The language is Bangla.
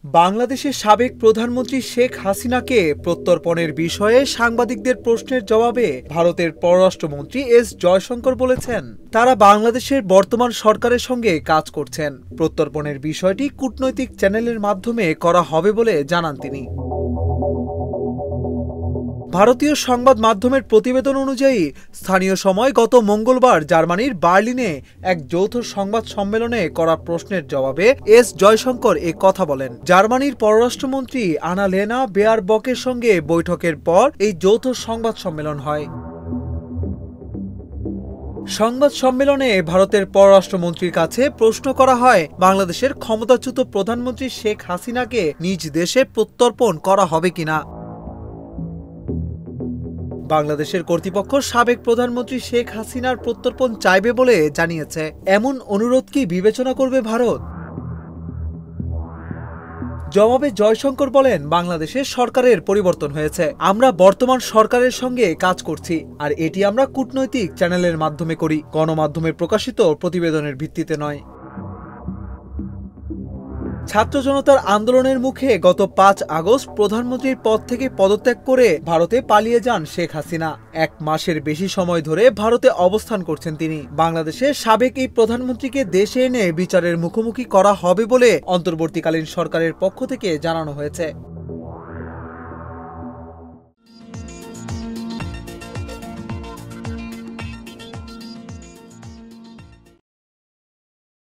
বাংলাদেশের সাবেক প্রধানমন্ত্রী শেখ হাসিনাকে প্রত্যর্পণের বিষয়ে সাংবাদিকদের প্রশ্নের জবাবে ভারতের পররাষ্ট্রমন্ত্রী এস জয়শঙ্কর বলেছেন, তারা বাংলাদেশের বর্তমান সরকারের সঙ্গে কাজ করছেন। প্রত্যর্পণের বিষয়টি কূটনৈতিক চ্যানেলের মাধ্যমে করা হবে বলে জানান তিনি। ভারতীয় সংবাদ মাধ্যমের প্রতিবেদন অনুযায়ী স্থানীয় সময় গত মঙ্গলবার জার্মানির বার্লিনে এক যৌথ সংবাদ সম্মেলনে করা প্রশ্নের জবাবে এস জয়শঙ্কর এ কথা বলেন। জার্মানির পররাষ্ট্রমন্ত্রী আনালেনা বেয়ারবকের সঙ্গে বৈঠকের পর এই যৌথ সংবাদ সম্মেলন হয়। সংবাদ সম্মেলনে ভারতের পররাষ্ট্রমন্ত্রীর কাছে প্রশ্ন করা হয়, বাংলাদেশের ক্ষমতাচ্যুত প্রধানমন্ত্রী শেখ হাসিনাকে নিজ দেশে প্রত্যর্পণ করা হবে কিনা। বাংলাদেশের কর্তৃপক্ষ সাবেক প্রধানমন্ত্রী শেখ হাসিনার প্রত্যর্পণ চাইবে বলে জানিয়েছে। এমন অনুরোধ কি বিবেচনা করবে ভারত? জবাবে জয়শঙ্কর বলেন, বাংলাদেশে সরকারের পরিবর্তন হয়েছে। আমরা বর্তমান সরকারের সঙ্গে কাজ করছি, আর এটি আমরা কূটনৈতিক চ্যানেলের মাধ্যমে করি, গণমাধ্যমে প্রকাশিত প্রতিবেদনের ভিত্তিতে নয়। ছাত্র জনতার আন্দোলনের মুখে গত ৫ আগস্ট প্রধানমন্ত্রীর পদ থেকে পদত্যাগ করে ভারতে পালিয়ে যান শেখ হাসিনা। ১ মাসের বেশি সময় ধরে ভারতে অবস্থান করছেন তিনি। বাংলাদেশের সাবেক এই প্রধানমন্ত্রীকে দেশে এনে বিচারের মুখোমুখি করা হবে বলে অন্তর্বর্তীকালীন সরকারের পক্ষ থেকে জানানো হয়েছে।